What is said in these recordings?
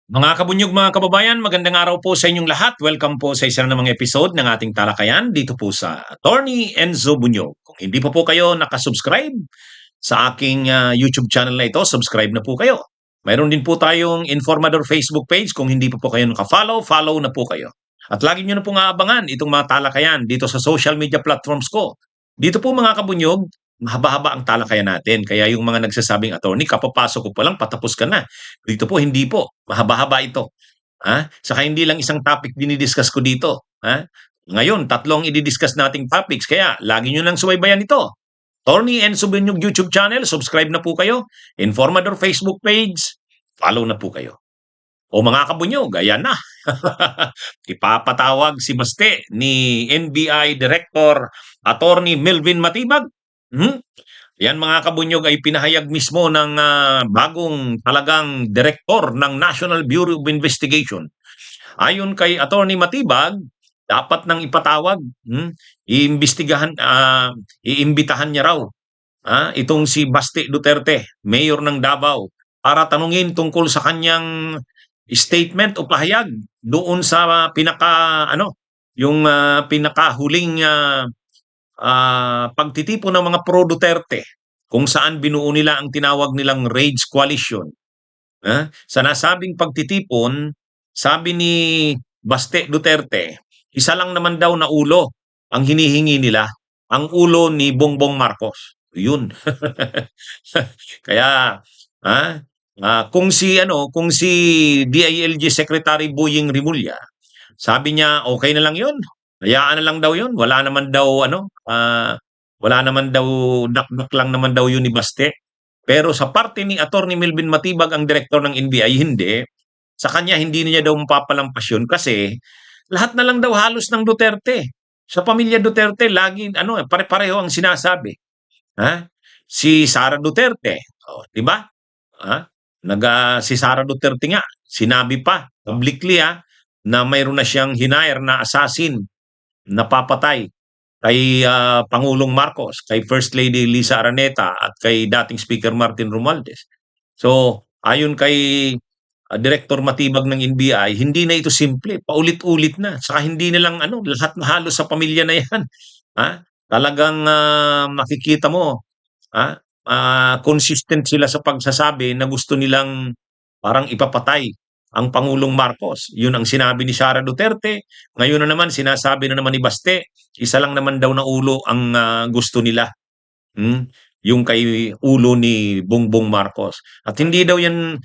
Mga kabunyog, mga kababayan, magandang araw po sa inyong lahat. Welcome po sa isa na namang episode ng ating talakayan dito po sa Attorney Enzo Bunyog. Kung hindi pa po kayo nakasubscribe sa aking YouTube channel na ito, subscribe na po kayo. Mayroon din po tayong Informador Facebook page. Kung hindi pa po kayo nakafollow, follow na po kayo. At lagi nyo na pong aabangan itong mga talakayan dito sa social media platforms ko. Dito po mga kabunyog, mahaba-haba ang talakayan natin. Kaya yung mga nagsasabing, attorney, kapapasok ko pa lang, patapos ka na. Dito po, hindi po. Mahaba-haba ito. Saka hindi lang isang topic dinidiscuss ko dito. Ngayon, tatlong i-discuss nating topics. Kaya, lagi nyo lang subaybayan ito. Tony and Subinyog YouTube channel, subscribe na po kayo. Informador Facebook page, follow na po kayo. O mga kabunyog, ayan na. Ipapatawag si Baste ni NBI Director Attorney Melvin Matibag. Yan mga kabunyog ay pinahayag mismo ng bagong talagang direktor ng National Bureau of Investigation. Ayon kay Attorney Matibag, dapat nang ipatawag, iimbestigahan, iimbitahan niya raw itong si Baste Duterte, mayor ng Davao, para tanungin tungkol sa kanyang statement o pahayag doon sa yung pinakahuling pagtitipon ng mga pro Duterte, kung saan binuo nila ang tinawag nilang Rage Coalition. Sa nasabing pagtitipon, sabi ni Baste Duterte, isa lang naman daw na ulo ang hinihingi nila, ang ulo ni Bongbong Marcos. Yun. Kaya kung si DILG Secretary Boying Rimulya, sabi niya okay na lang 'yun. Hayaan na lang daw 'yun. Wala naman daw dakdak lang naman daw 'yun ni Baste. Pero sa parte ni Attorney Melvin Matibag, ang direktor ng NBI, hindi. Sa kanya, hindi niya daw mapapalampas yun kasi lahat na lang daw halos ng Duterte. Sa pamilya Duterte, lagi, pare-pareho ang sinasabi. Si Sara Duterte, di ba? Si Sara Duterte nga, sinabi pa, publicly na mayroon na siyang hinire na assassin na papatay kay Pangulong Marcos, kay First Lady Lisa Araneta at kay dating Speaker Martin Romualdez. So, ayon kay Director Matibag ng NBI, hindi na ito simple, paulit-ulit na. Saka hindi na lang lahat na halos sa pamilya na 'yan. Talagang makikita mo, consistent sila sa pagsasabi na gusto nilang parang ipapatay ang Pangulong Marcos. Yun ang sinabi ni Sara Duterte. Ngayon na naman, sinasabi na naman ni Baste, isa lang naman daw na ulo ang gusto nila. Yung kay ulo ni Bongbong Marcos. At hindi daw yan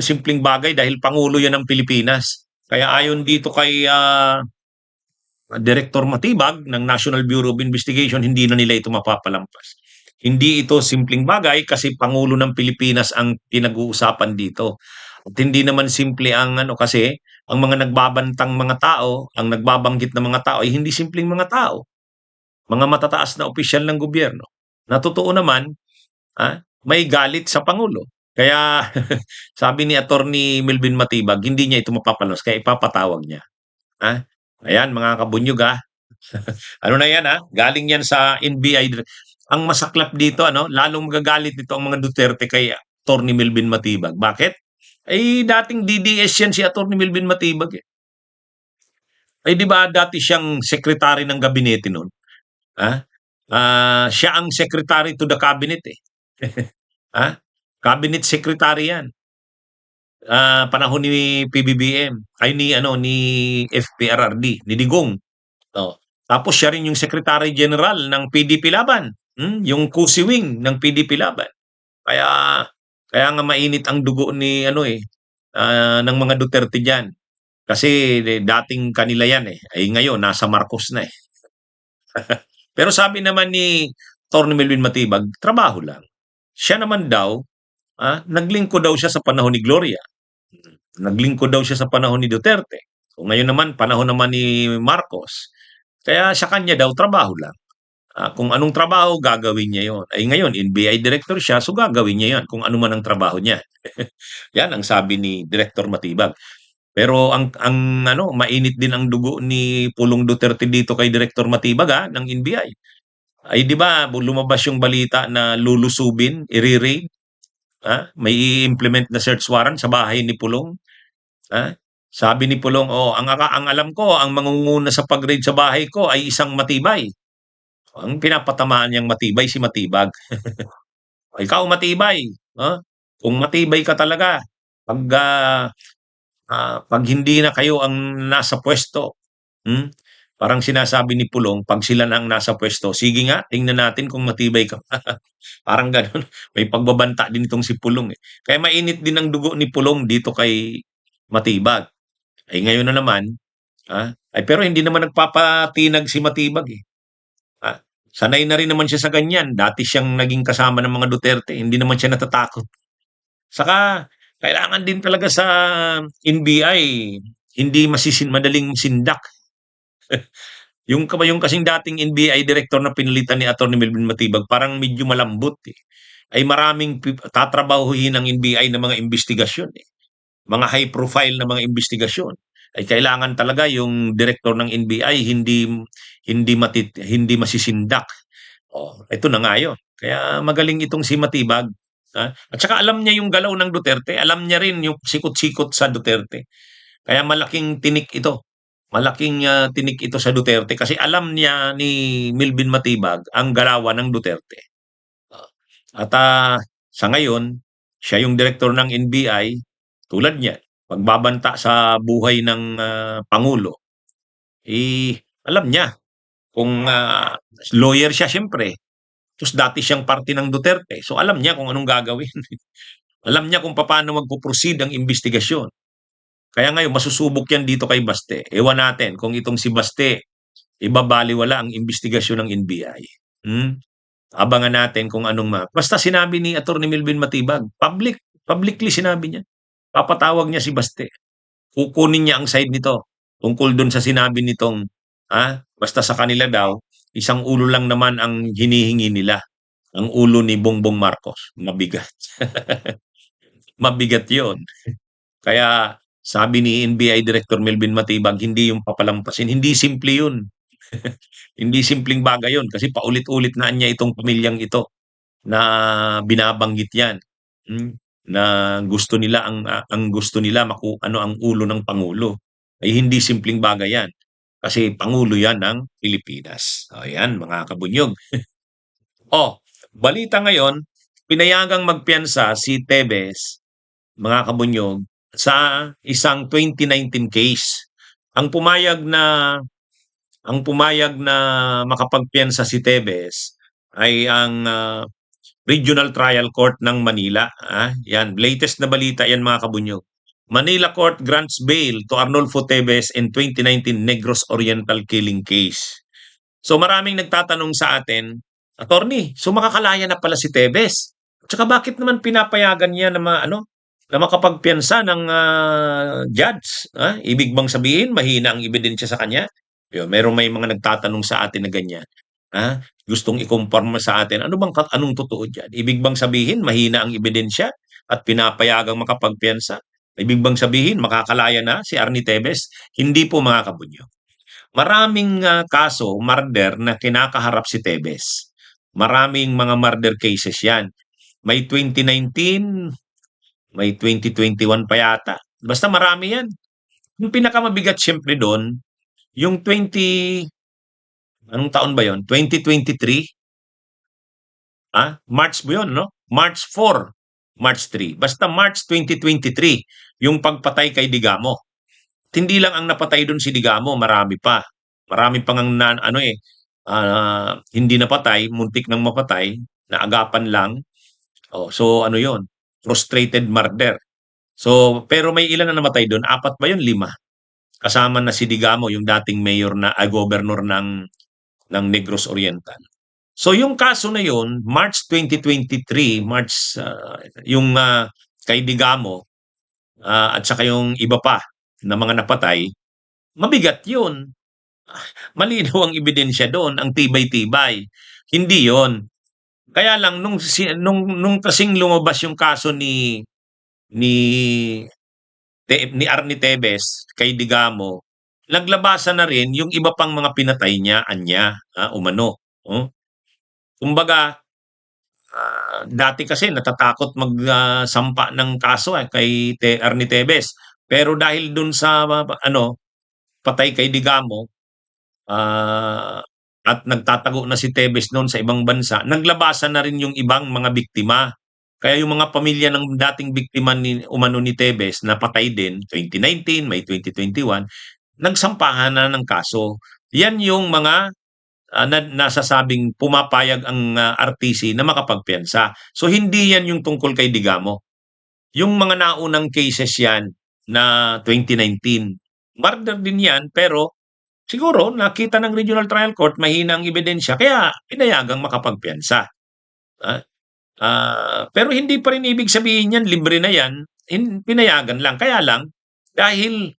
simpleng bagay dahil Pangulo yan ng Pilipinas. Kaya ayon dito kay Director Matibag ng National Bureau of Investigation, hindi na nila ito mapapalampas. Hindi ito simpleng bagay kasi Pangulo ng Pilipinas ang pinag-uusapan dito. At hindi naman simple ang kasi ang mga nagbabantang mga tao, ang nagbabanggit ng mga tao ay hindi simpleng mga tao. Mga matataas na opisyal ng gobyerno. Na totoo naman, may galit sa Pangulo. Kaya sabi ni Attorney Melvin Matibag, hindi niya ito mapapalampas kaya ipapatawag niya. Ayan mga kabunyog ano na yan galing yan sa NBI. Ang masaklap dito lalong magagalit dito ang mga Duterte kay Attorney Melvin Matibag. Bakit? Ay dating DDS yan si Attorney Melvin Matibag eh. Ay di ba dati siyang secretary ng gabinete noon? Siya ang secretary to the cabinet eh. Cabinet secretary yan. Panahon ni PBBM, ay ni FPRRD, ni Digong. Tapos siya rin yung Secretary General ng PDP Laban, yung Kusi Wing ng PDP Laban. Kaya nga mainit ang dugo ni ng mga Duterte diyan. Kasi dating kanila yan eh. Ay ngayon nasa Marcos na eh. Pero sabi naman ni Attorney Melvin Matibag, trabaho lang. Siya naman daw, naglingkod daw siya sa panahon ni Gloria. Naglingkod daw siya sa panahon ni Duterte. So ngayon naman, panahon naman ni Marcos. Kaya sa kanya daw, trabaho lang. Kung anong trabaho, gagawin niya yon. Ay ngayon, NBI director siya, so gagawin niya yan kung ano man ang trabaho niya. Yan ang sabi ni Director Matibag. Pero ang mainit din ang dugo ni Pulong Duterte dito kay Director Matibag ng NBI. Ay di ba lumabas yung balita na lulusubin, i-raid, may i-implement na search warrant sa bahay ni Pulong. Ha? Sabi ni Pulong, "Oh, ang alam ko, ang mangunguna sa pag-raid sa bahay ko ay isang matibay." Ang pinapatamaan niyang matibay si Matibag. Ikaw matibay, kung matibay ka talaga, 'pag, 'pag hindi na kayo ang nasa puwesto, hmm, parang sinasabi ni Pulong 'pag sila na ang nasa puwesto, "Sige nga, tingnan natin kung matibay ka." Parang gano'n. May pagbabanta din itong si Pulong, eh. Kaya mainit din ang dugo ni Pulong dito kay Matibag. Eh, ngayon na naman, ay pero hindi naman nagpapatinag si Matibag, eh. Sanay na rin naman siya sa ganyan. Dati siyang naging kasama ng mga Duterte, hindi naman siya natatakot. Saka kailangan din talaga sa NBI, hindi madaling sindak. Yung kasing dating NBI director na pinalitan ni Attorney Melvin Matibag, parang medyo malambot, eh. Ay maraming tatrabahuhin ng NBI na mga investigasyon, eh. Mga high profile na mga investigasyon. Ay kailangan talaga yung direktor ng NBI hindi masisindak. Oh, ito na nga yun. Kaya magaling itong si Matibag, at saka alam niya yung galaw ng Duterte, alam niya rin yung sikot-sikot sa Duterte. Kaya malaking tinik ito. Malaking, tinik ito sa Duterte kasi alam niya ni Melvin Matibag ang galawan ng Duterte. Ah, at, sa ngayon, siya yung direktor ng NBI, tulad niyan, pagbabanta sa buhay ng, pangulo, alam niya kung, lawyer siya siyempre. Tapos dati siyang parte ng Duterte. So alam niya kung anong gagawin. Alam niya kung paano magpo-proceed ang investigasyon. Kaya ngayon masusubok yan dito kay Baste. Ewan natin kung itong si Baste ibabalewala ang investigasyon ng NBI. Hmm? Abangan natin kung anong basta sinabi ni Attorney Melvin Matibag, publicly sinabi niya. Papatawag niya si Baste. Kukunin niya ang side nito tungkol doon sa sinabi nitong, basta sa kanila daw, isang ulo lang naman ang hinihingi nila. Ang ulo ni Bongbong Marcos, mabigat. Mabigat 'yon. Kaya sabi ni NBI Director Melvin Matibag, hindi yung papalampasin, hindi simple 'yun. Hindi simpleng bagay 'yun kasi paulit-ulit na niya itong pamilyang ito na binabanggit 'yan, na gusto nila ang gusto nila ano ang ulo ng pangulo. Ay hindi simpleng bagay 'yan, kasi pangulo 'yan ng Pilipinas. O 'yan mga kabunyog. Oh, balita ngayon, pinayagang magpiyansa si Tevez, mga kabunyog, sa isang 2019 case. Ang pumayag na ang pumayag na makapagpiyansa si Tevez ay ang Regional Trial Court ng Manila. Yan, latest na balita yan mga kabunyog. Manila Court grants bail to Arnolfo Tevez in 2019 Negros Oriental killing case. So maraming nagtatanong sa atin, "Attorney, so makakalaya na pala si Tevez? Tsaka bakit naman pinapayagan niya na na makapagpiyansa ng, judge, ibig bang sabihin mahina ang ebidensya sa kanya?" May mga nagtatanong sa atin na ganyan, gustong ikumpirma sa atin, anong totoo diyan? Ibig bang sabihin mahina ang ebidensya at pinapayagang makapagpiyansa? Ibig bang sabihin makakalaya na si Arnie Tevez? Hindi po mga kabunyo. Maraming, kaso, murder na kinakaharap si Tevez. Maraming mga murder cases 'yan. May 2019, may 2021 pa yata. Basta marami 'yan. Yung pinakamabigat siyempre do'n, yung anong taon ba 'yon? 2023, March ba 'yun 'no? March 4, March 3. Basta March 2023 yung pagpatay kay Digamo. At hindi lang ang napatay do'n si Digamo, marami pa. Marami pang ang hindi napatay, muntik ng mapatay, naagapan lang. Oh, so ano 'yon, frustrated murder. So, pero may ilan na namatay do'n, 4 ba 'yun, 5? Kasama na si Digamo, yung dating mayor gobernur ng Negros Oriental. So yung kaso na 'yun, March 2023, yung, kay Digamo, at saka yung iba pa na mga napatay, mabigat 'yun. Malinaw ang ebidensya doon, ang tibay-tibay. Hindi 'yon. Kaya lang nung kasing lumabas yung kaso ni ni Arnie Tevez kay Digamo, naglabasan na rin yung iba pang mga pinatay niya, anya, umano, oh. Kumbaga, dati kasi natatakot sampa ng kaso, kay Arnie Tevez. Pero dahil dun sa ano, patay kay Digamo, at nagtatago na si Tevez noon sa ibang bansa, naglabasan na rin yung ibang mga biktima. Kaya yung mga pamilya ng dating biktima ni umano ni Tevez na patay din 2019, May 2021, nagsampahan na ng kaso. Yan yung mga nasasabing pumapayag ang RTC na makapagpiyansa. So hindi yan yung tungkol kay Digamo. Yung mga naunang cases yan na 2019, murder din yan pero siguro nakita ng Regional Trial Court mahina ang ebidensya kaya pinayagang makapagpiyansa. Ah, pero hindi pa rin ibig sabihin yan libre na yan, pinayagan lang. Kaya lang dahil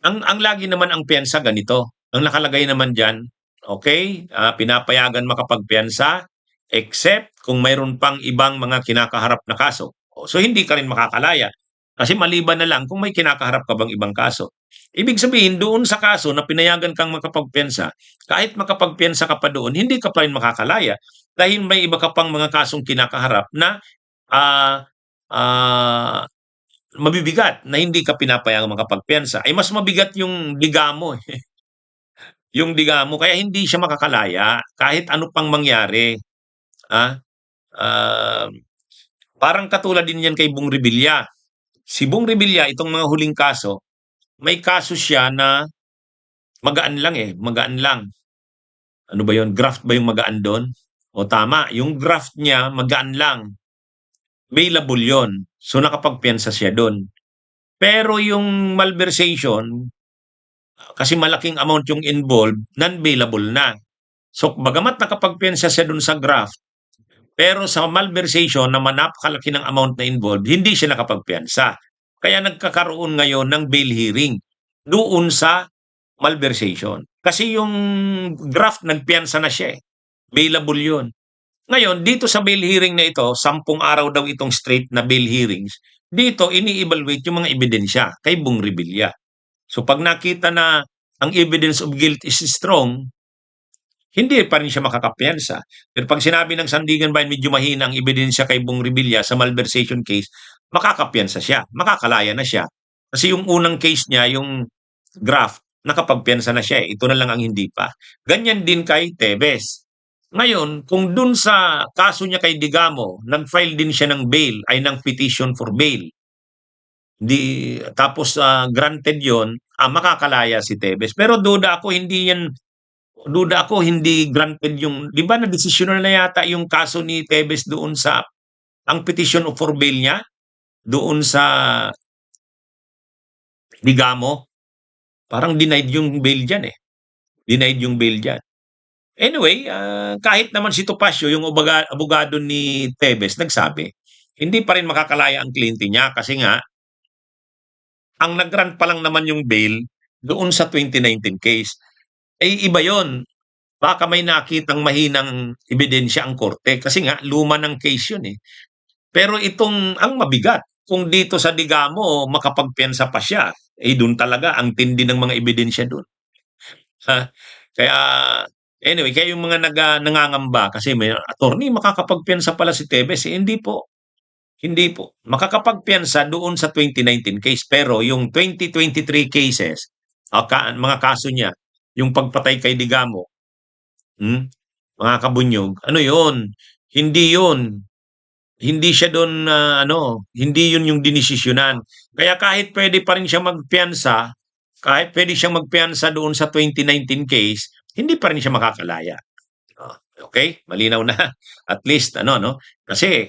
ang lagi naman ang piyansa ganito, ang nakalagay naman diyan, okay, pinapayagan makapagpiyansa except kung mayroon pang ibang mga kinakaharap na kaso. So hindi ka rin makakalaya. Kasi maliban na lang kung may kinakaharap ka bang ibang kaso. Ibig sabihin, doon sa kaso na pinayagan kang makapagpiyansa, kahit makapagpiyansa ka pa doon, hindi ka pa rin makakalaya dahil may iba ka pang mga kasong kinakaharap na ah, ah, mabibigat na hindi ka pinapayagang makapagpiyansa. Ay mas mabigat yung Digamo, eh. Yung Digamo kaya hindi siya makakalaya kahit ano pang mangyari. Ah, ah, Parang katulad din yan kay Bong Revilla. Si Bong Revilla, itong mga huling kaso, may kaso siya na magaan lang eh, magaan lang. Ano ba yon? Graft ba yung magaan doon? O tama, yung graft niya magaan lang. Bailable yon. So nakapagpiyansa siya doon. Pero yung malversation, kasi malaking amount yung involved, non-bailable na. So bagamat nakapagpiyansa siya doon sa graft, pero sa malversation na napakalaki ng amount na involved, hindi siya nakapagpiyansa. Kaya nagkakaroon ngayon ng bail hearing doon sa malversation. Kasi yung graft nagpiyansa na siya eh. Bailable yun. Ngayon, dito sa bail hearing na ito, 10 araw daw itong straight na bail hearings, dito ini-evaluate yung mga ebidensya kay Bong Revilla. So pag nakita na ang evidence of guilt is strong, hindi pa rin siya makakapiyansa. Pero pag sinabi ng Sandigan Bayan medyo mahina ang ebidensya kay Bong Revilla sa malversation case, makakapiyansa siya, makakalaya na siya. Kasi yung unang case niya, yung graft, nakapagpiyansa na siya eh. Ito na lang ang hindi pa. Ganyan din kay Tevez. Ngayon, kung dun sa kaso niya kay Digamo, nag-file din siya ng bail, ay ng petition for bail. Tapos granted yon, makakalaya si Tevez. Pero duda ako hindi granted yung, di ba na-desisyonan na yata yung kaso ni Tevez doon sa, ang petition for bail niya, doon sa Digamo, parang denied yung bail dyan eh. Denied yung bail dyan. Anyway, kahit naman si Topacio, yung abogado ni Tevez, nagsabi, hindi pa rin makakalaya ang kliyente niya kasi nga, ang nag-grant pa lang naman yung bail doon sa 2019 case. Eh, iba yon. Baka may nakitang mahinang ebidensya ang korte kasi nga luma ng case yun eh. Pero itong ang mabigat, kung dito sa Digamo makapagpiyansa pa siya, eh doon talaga ang tindi ng mga ebidensya doon. Ha? Kaya anyway, kaya yung mga nangangamba kasi may attorney makakapagpiyansa pala si Tevez, eh, hindi po. Hindi po. Makakapagpiyansa doon sa 2019 case pero yung 2023 cases, mga kaso niya, yung pagpatay kay Digamo, hmm, mga kabunyog, ano yun? Hindi yun. Hindi siya doon hindi yun yung dinesisyonan. Kaya kahit pwede pa rin siya magpiyansa, kahit pwede siyang magpiyansa doon sa 2019 case, hindi pa rin siya makakalaya. Oh, okay? Malinaw na. At least ano no? Kasi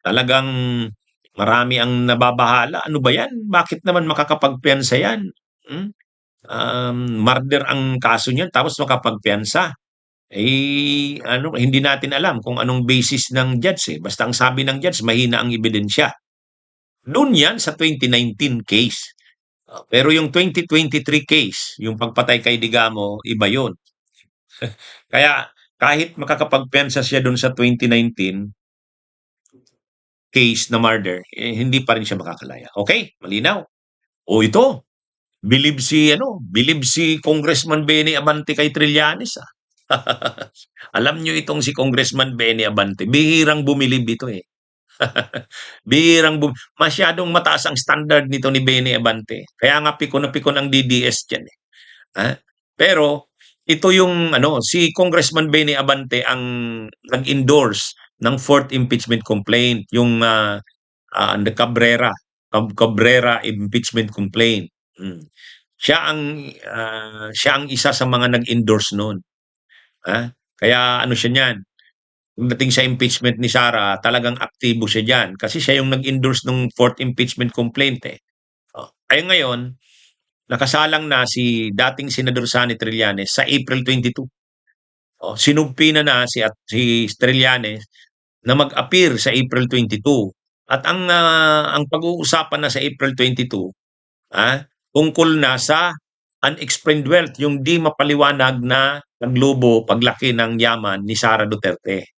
talagang marami ang nababahala. Ano ba 'yan? Bakit naman makakapagpiyansa 'yan? Hmm? Murder ang kaso niyan tapos makapagpiyansa. Eh, ano, hindi natin alam kung anong basis ng judge eh. Basta ang sabi ng judge, mahina ang ebidensya. Doon yan sa 2019 case. Pero yung 2023 case, yung pagpatay kay Digamo, iba yun. Kaya kahit makakapagpiyansa siya doon sa 2019 case na murder, eh, hindi pa rin siya makakalaya. Okay, malinaw. O ito, believe si Congressman Benny Abante kay Trillanes ah. Alam nyo itong si Congressman Benny Abante, bihirang bumilib ito eh. Masyadong mataas ang standard nito ni Benny Abante. Kaya nga pikon na pikon ang DDS diyan, eh. Ah, pero ito yung ano, si Congressman Benny Abante ang nag-endorse ng fourth impeachment complaint, yung the Cabrera impeachment complaint. Mm. Siya ang isa sa mga nag-endorse noon. Kaya ano siya niyan, pagdating sa impeachment ni Sara, talagang aktibo siya diyan kasi siya yung nag-endorse ng fourth impeachment complaint, eh. Ay ngayon, nakasalang na si dating Senador Sonny Trillanes sa April 22. Sinumpi si Trillanes na mag-appear sa April 22. At ang pag-uusapan na sa April 22, tungkol na sa unexplained wealth, yung di mapaliwanag na paglubo, paglaki ng yaman ni Sara Duterte.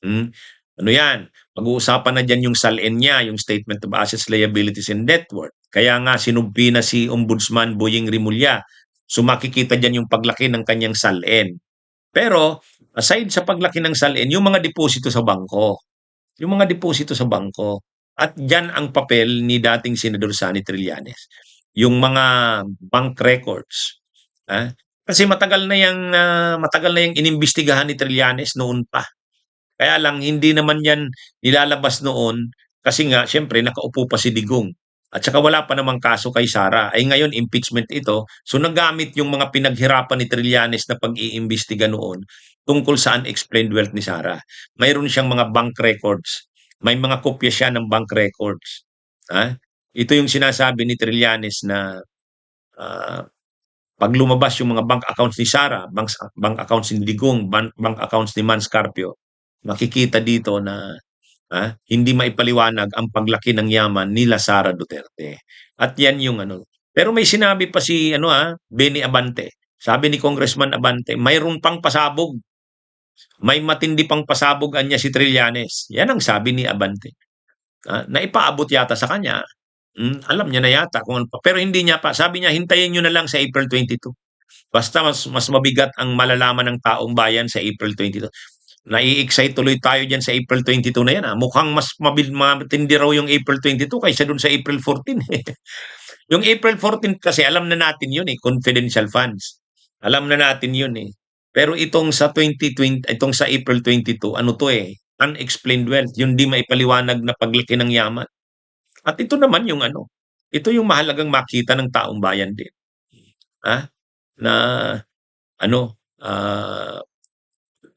Ano yan? Pag-uusapan na dyan yung SALN niya, yung Statement of Assets, Liabilities, and Net Worth. Kaya nga sinumpi na si Ombudsman Boying Rimulya. So makikita dyan yung paglaki ng kanyang SALN. Pero aside sa paglaki ng SALN, yung mga deposito sa bangko. Yung mga deposito sa bangko. At dyan ang papel ni dating Senador Sonny Trillanes. Yung mga bank records. Kasi matagal na yung inimbestigahan ni Trillanes noon pa. Kaya lang hindi naman yan nilalabas noon kasi nga siyempre nakaupo pa si Digong. At saka wala pa namang kaso kay Sara. Ay ngayon impeachment ito. So nagamit yung mga pinaghirapan ni Trillanes na pag-iimbestiga noon tungkol sa unexplained wealth ni Sara. Mayroon siyang mga bank records. May mga kopya siya ng bank records. Ito yung sinasabi ni Trillanes na pag lumabas yung mga bank accounts ni Sara, bank accounts ni Digong, bank accounts ni Mans Carpio, makikita dito na hindi maipaliwanag ang paglaki ng yaman nila Sara Duterte. At yan yung ano. Pero may sinabi pa si Benny Abante. Sabi ni Congressman Abante, mayroon pang pasabog. May matindi pang pasabog niya si Trillanes. Yan ang sabi ni Abante. Na ipaabot yata sa kanya. Alam niya na yata kung ano pa. Pero hindi niya pa. Sabi niya, hintayin niyo na lang sa April 22. Basta mas mabigat ang malalaman ng taong bayan sa April 22. Nai-excite tuloy tayo dyan sa April 22 na yan. Mukhang mas matindi raw yung April 22 kaysa dun sa April 14. Yung April 14 kasi alam na natin yun, confidential funds. Alam na natin yun, eh. Pero itong sa 2020, itong sa April 22, ano to, unexplained wealth, yung di maipaliwanag na paglaki ng yaman. At ito naman yung ito yung mahalagang makita ng taong bayan din. Na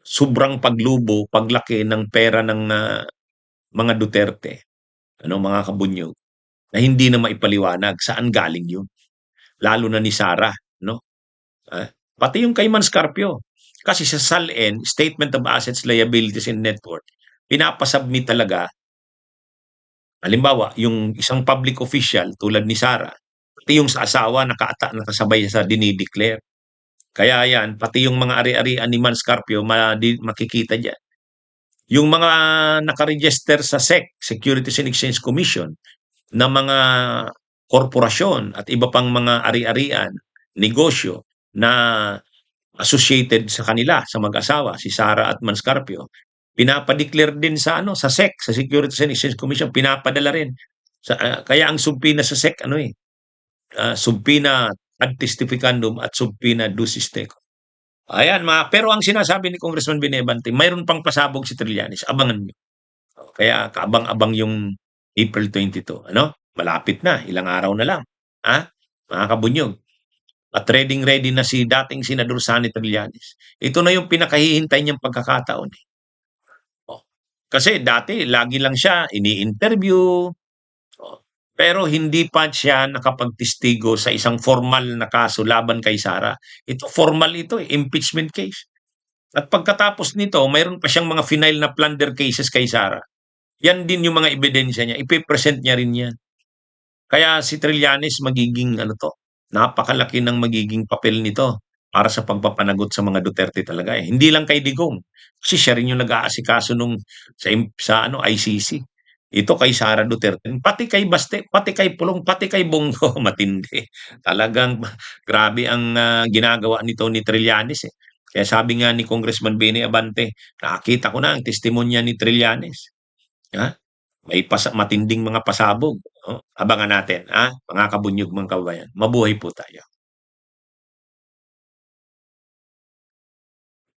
sobrang paglubo, paglaki ng pera ng mga Duterte, mga kabunyog, na hindi na maipaliwanag saan galing yun. Lalo na ni Sara, no? Pati yung kay Mans Carpio. Kasi sa SALN, Statement of Assets, Liabilities, and Net Worth, pinapasubmit talaga, halimbawa, yung isang public official tulad ni Sara, pati yung sa asawa nakasabay sa dinideclare. Kaya yan, pati yung mga ari-arian ni Mans Carpio, makikita dyan. Yung mga nakaregister sa SEC, Securities and Exchange Commission, na mga korporasyon at iba pang mga ari-arian, negosyo na associated sa kanila, sa mag-asawa, si Sara at Mans Carpio, pinapadeclare din sa sa SEC, sa Securities and Exchange Commission, pinapadala rin. Kaya ang subpina sa SEC, subpina ad testificandum at subpina ducis tecum. Ayan, pero ang sinasabi ni Congressman Benebante, mayroon pang pasabog si Trillanes, abangan nyo. Kaya kaabang-abang yung April 22. Malapit na, ilang araw na lang. Mga kabunyog. At ready na si dating Senador Sonny Trillanes. Ito na yung pinakahihintay niyang pagkakataon. Kasi dati, lagi lang siya ini-interview, pero hindi pa siya nakapagtestigo sa isang formal na kaso laban kay Sara. Ito, formal ito, impeachment case. At pagkatapos nito, mayroon pa siyang mga final na plunder cases kay Sara. Yan din yung mga ebidensya niya. Ipipresent niya rin yan. Kaya si Trillanes magiging napakalaki ng magiging papel nito para sa pagpapanagot sa mga Duterte talaga. Hindi lang kay Digong. Kasi siya rin yung nag-aasikaso sa ICC. Ito kay Sara Duterte, pati kay Baste, pati kay Pulong, pati kay Bongo, matindi. Talagang grabe ang ginagawa nito ni Trillanes. Kaya sabi nga ni Congressman Benny Abante, nakakita ko na ang testimonya ni Trillanes. may matinding mga pasabog, abangan natin, mga kabunyog mga kababayan. Mabuhay po tayo.